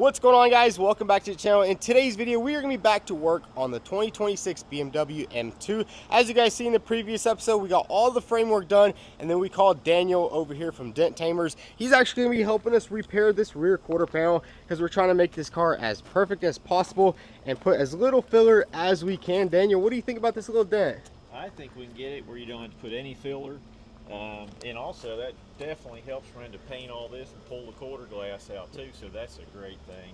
What's going on, guys? Welcome back to the channel. In today's video, we are going to be back to work on the 2026 BMW M2. As you guys see in the previous episode, we got all the framework done, and then we called Daniel over here from Dent. He's actually going to be helping us repair this rear quarter panel because we're trying to make this car as perfect as possible and put as little filler as we can. Daniel, what do you think about this little dent? I think we can get it where you don't have to put any filler. And also that definitely helps running to paint all this and pull the quarter glass out too, so that's a great thing.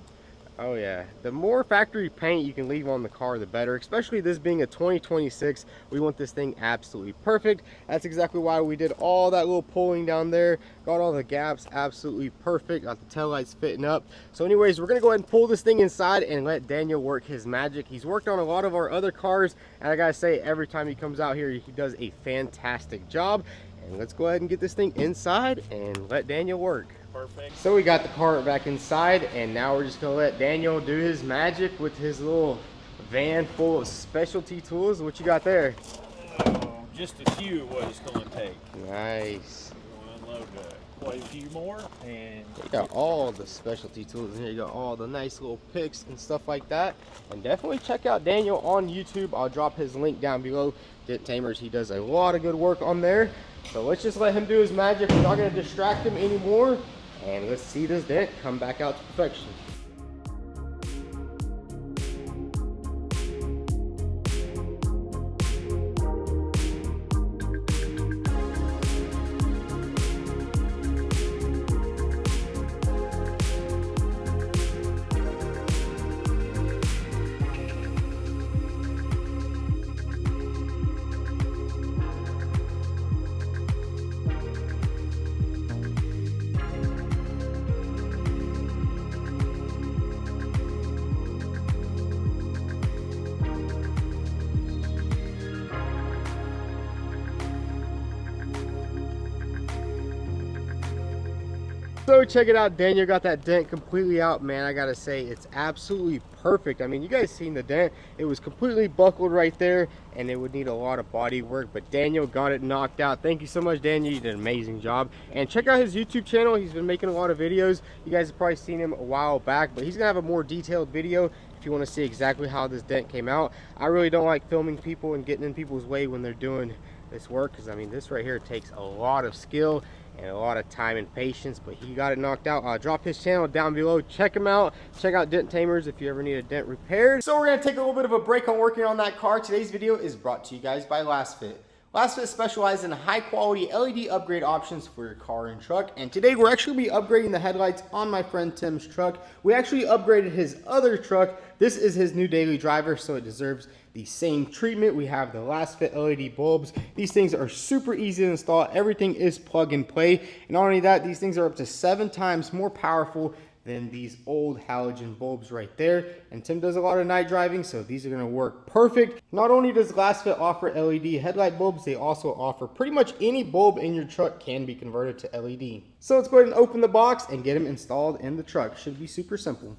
Oh yeah, the more factory paint you can leave on the car, the better, especially this being a 2026. We want this thing absolutely perfect. That's exactly why we did all that little pulling down there, got all the gaps absolutely perfect, got the taillights fitting up. So anyways, we're gonna go ahead and pull this thing inside and let Daniel work his magic. He's worked on a lot of our other cars, and I gotta say, every time he comes out here, he does a fantastic job. And let's go ahead and get this thing inside and let Daniel work. Perfect. So we got the car back inside, and now we're just gonna let Daniel do his magic with his little van full of specialty tools. What you got there? Oh, just a few of what it's going to take. Nice. We'll unload quite a few more, and You got all the specialty tools in here. You got all the nice little picks and stuff like that. And definitely check out Daniel on YouTube. I'll drop his link down below. Dent Tamers, he does a lot of good work on there. So let's just let him do his magic. We're not going to distract him anymore. And let's see this dent come back out to perfection. So check it out, Daniel got that dent completely out, man. I gotta say, it's absolutely perfect. I mean, you guys seen the dent. It was completely buckled right there, and it would need a lot of body work, but Daniel got it knocked out. Thank you so much, Daniel. You did an amazing job. And check out his YouTube channel. He's been making a lot of videos. You guys have probably seen him a while back, but he's gonna have a more detailed video if you want to see exactly how this dent came out. I really don't like filming people and getting in people's way when they're doing this work, because I mean, this right here takes a lot of skill and a lot of time and patience, but he got it knocked out. I'll drop his channel down below. Check him out. Check out Dent Tamers if you ever need a dent repaired. So we're gonna take a little bit of a break on working on that car. Today's video is brought to you guys by LASFIT. LASFIT specializes in high quality LED upgrade options for your car and truck. And today we're actually be upgrading the headlights on my friend Tim's truck. We actually upgraded his other truck. This is his new daily driver, so it deserves the same treatment. We have the LASFIT LED bulbs. These things are super easy to install. Everything is plug and play. And not only that, these things are up to 7 times more powerful than these old halogen bulbs right there. And Tim does a lot of night driving, so these are gonna work perfect. Not only does LASFIT offer LED headlight bulbs, they also offer pretty much any bulb in your truck can be converted to LED. So let's go ahead and open the box and get them installed in the truck. Should be super simple.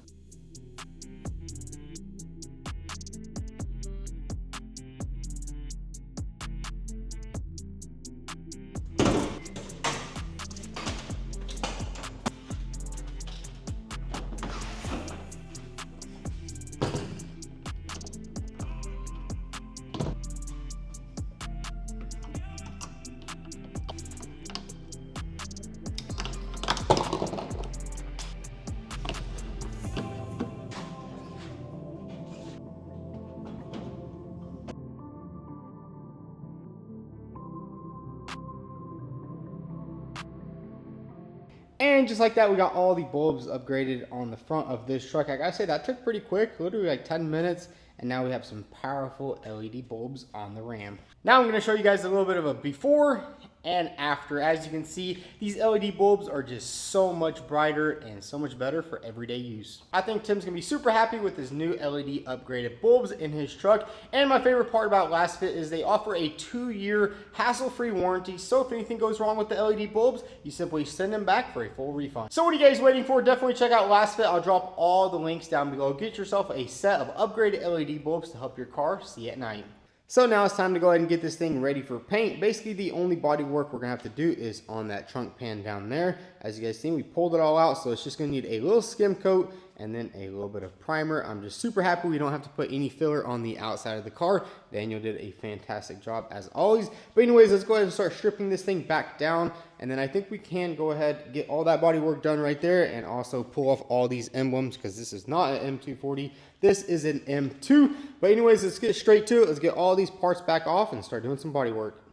And just like that, we got all the bulbs upgraded on the front of this truck. I gotta say, that took pretty quick, literally like 10 minutes. And now we have some powerful LED bulbs on the Ram. Now I'm gonna show you guys a little bit of a before and after. As you can see, these LED bulbs are just so much brighter and so much better for everyday use. I think Tim's gonna be super happy with his new LED upgraded bulbs in his truck. And my favorite part about LASFIT is they offer a 2-year hassle-free warranty. So if anything goes wrong with the LED bulbs, you simply send them back for a full refund. So what are you guys waiting for? Definitely check out LASFIT. I'll drop all the links down below. Get yourself a set of upgraded LED bulbs to help your car see at night. So now it's time to go ahead and get this thing ready for paint. Basically, the only body work we're gonna have to do is on that trunk pan down there. As you guys see, we pulled it all out, so it's just gonna need a little skim coat and then a little bit of primer. I'm just super happy we don't have to put any filler on the outside of the car. Daniel did a fantastic job as always. But anyways, let's go ahead and start stripping this thing back down, and then I think we can go ahead and get all that body work done right there, and also pull off all these emblems, because this is not an M240, this is an M2. But anyways, let's get straight to it. Let's get all these parts back off and start doing some body work.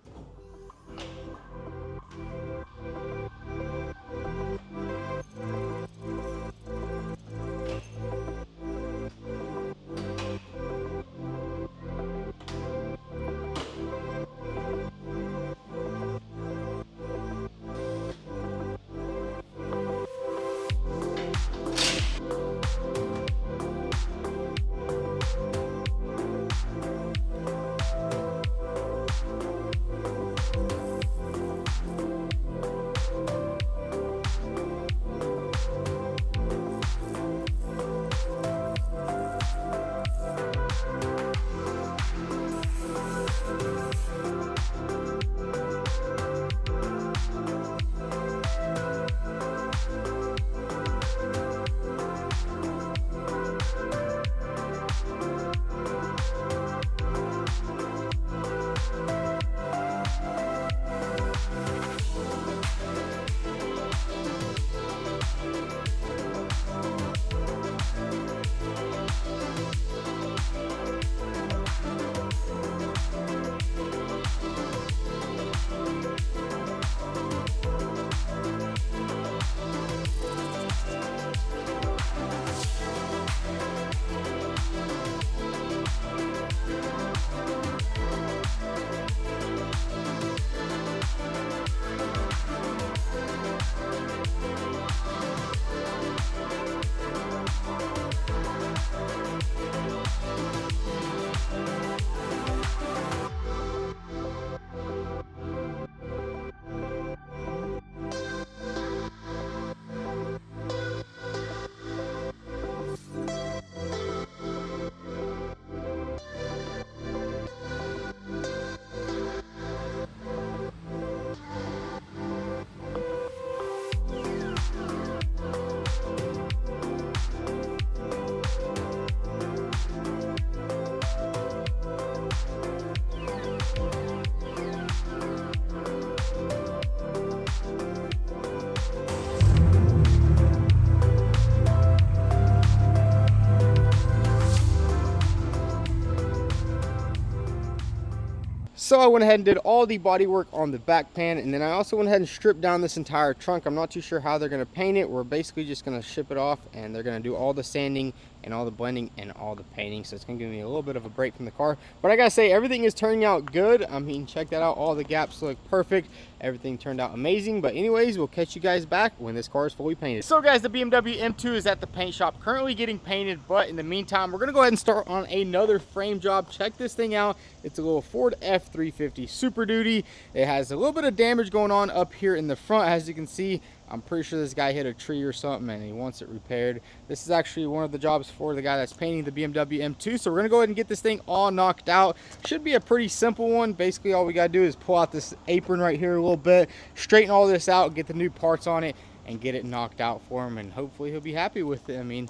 So I went ahead and did all the body work on the back pan, and then I also went ahead and stripped down this entire trunk. I'm not too sure how they're going to paint it. We're basically just going to ship it off, and they're going to do all the sanding and all the blending and all the painting. So it's going to give me a little bit of a break from the car. But I got to say, everything is turning out good. I mean, check that out. All the gaps look perfect. Everything turned out amazing. But anyways, we'll catch you guys back when this car is fully painted. So guys, the BMW M2 is at the paint shop currently getting painted. But in the meantime, we're going to go ahead and start on another frame job. Check this thing out. It's a little Ford F350 Super Duty. It has a little bit of damage going on up here in the front. As you can see, I'm pretty sure this guy hit a tree or something and he wants it repaired. This is actually one of the jobs for the guy that's painting the BMW M2. So we're gonna go ahead and get this thing all knocked out. Should be a pretty simple one. Basically all we gotta do is pull out this apron right here a little bit, straighten all this out, get the new parts on it, and get it knocked out for him, and hopefully he'll be happy with it. I mean,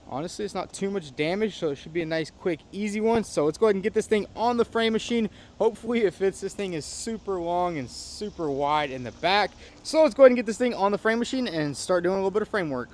honestly, it's not too much damage, so it should be a nice, quick, easy one. So let's go ahead and get this thing on the frame machine. Hopefully it fits. This thing is super long and super wide in the back. So let's go ahead and get this thing on the frame machine and start doing a little bit of frame work.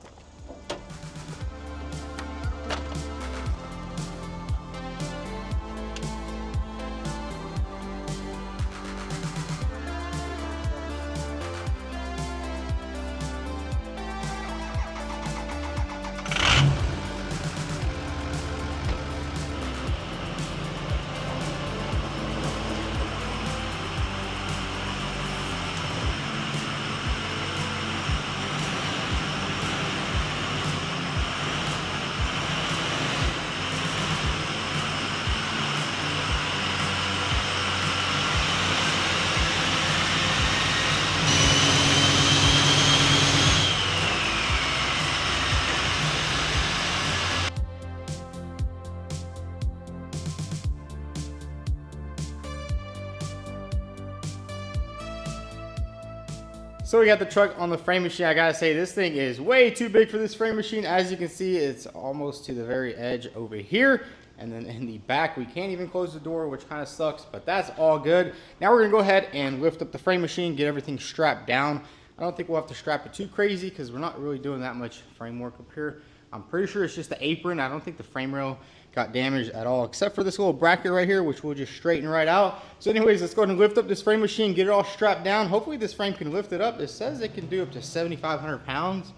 So we got the truck on the frame machine. I gotta say, this thing is way too big for this frame machine. As you can see, it's almost to the very edge over here. And then in the back, we can't even close the door, which kind of sucks, but that's all good. Now we're gonna go ahead and lift up the frame machine, get everything strapped down. I don't think we'll have to strap it too crazy because we're not really doing that much framework up here. I'm pretty sure it's just the apron. I don't think the frame rail got damaged at all, except for this little bracket right here, which we'll just straighten right out. So anyways, let's go ahead and lift up this frame machine, get it all strapped down. Hopefully this frame can lift it up. It says it can do up to 7,500 pounds,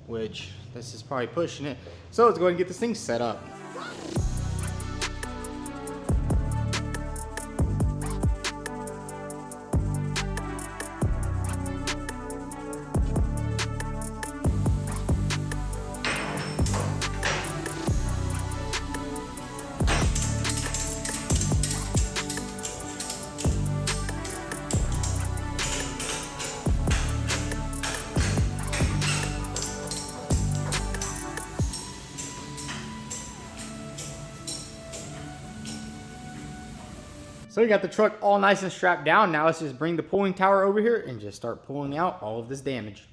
which this is probably pushing it. So let's go ahead and get this thing set up. So we got the truck all nice and strapped down. Now let's just bring the pulling tower over here and just start pulling out all of this damage.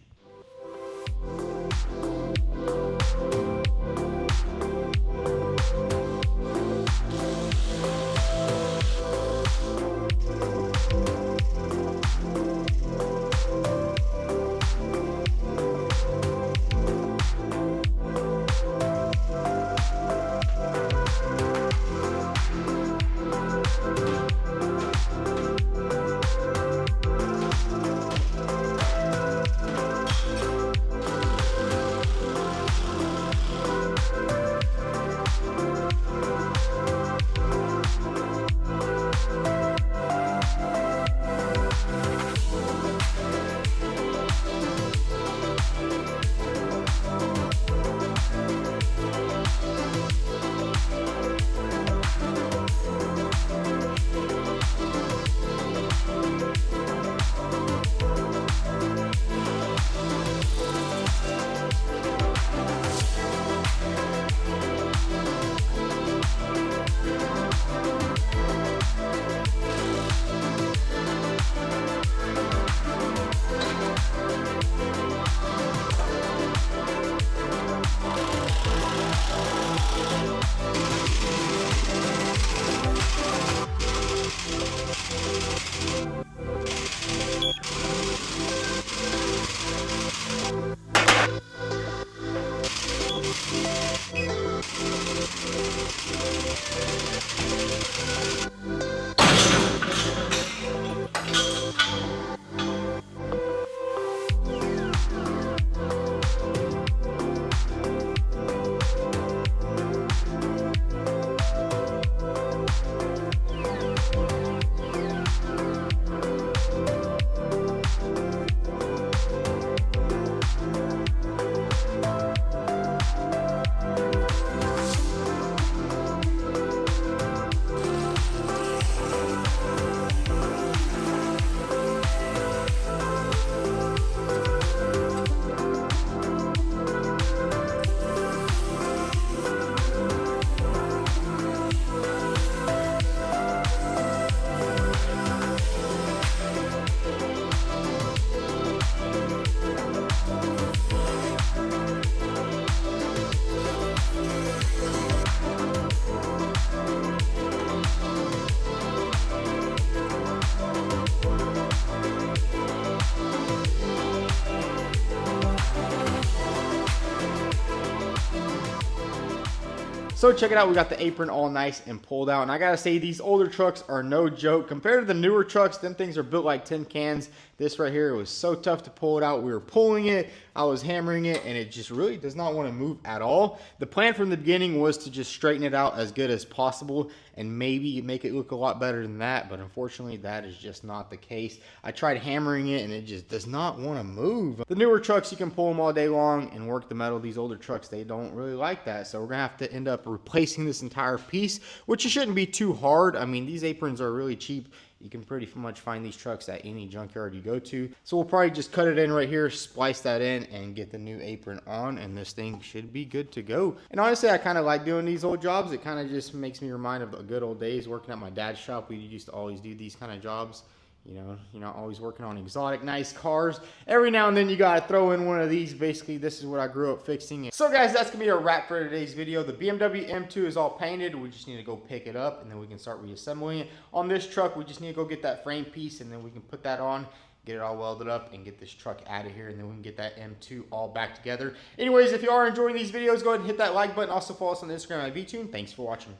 So check it out, we got the apron all nice and pulled out. And I gotta say, these older trucks are no joke. Compared to the newer trucks, them things are built like tin cans. This right here, it was so tough to pull it out. We were pulling it, I was hammering it, and it just really does not want to move at all. The plan from the beginning was to just straighten it out as good as possible and maybe make it look a lot better than that, but unfortunately that is just not the case. I tried hammering it and it just does not want to move. The newer trucks, you can pull them all day long and work the metal. These older trucks, they don't really like that. So we're gonna have to end up replacing this entire piece, which shouldn't be too hard. I mean, these aprons are really cheap. You can pretty much find these trucks at any junkyard you go to. So we'll probably just cut it in right here, splice that in, and get the new apron on, and this thing should be good to go. And honestly, I kind of like doing these old jobs. It kind of just makes me remind of the good old days working at my dad's shop. We used to always do these kind of jobs. You're not always working on exotic, nice cars. Every now and then you gotta throw in one of these. Basically, this is what I grew up fixing. So guys, that's gonna be a wrap for today's video. The BMW M2 is all painted. We just need to go pick it up and then we can start reassembling it. On this truck, we just need to go get that frame piece and then we can put that on, get it all welded up and get this truck out of here, and then we can get that M2 all back together. Anyways, if you are enjoying these videos, go ahead and hit that like button. Also follow us on Instagram at vTuned. Thanks for watching.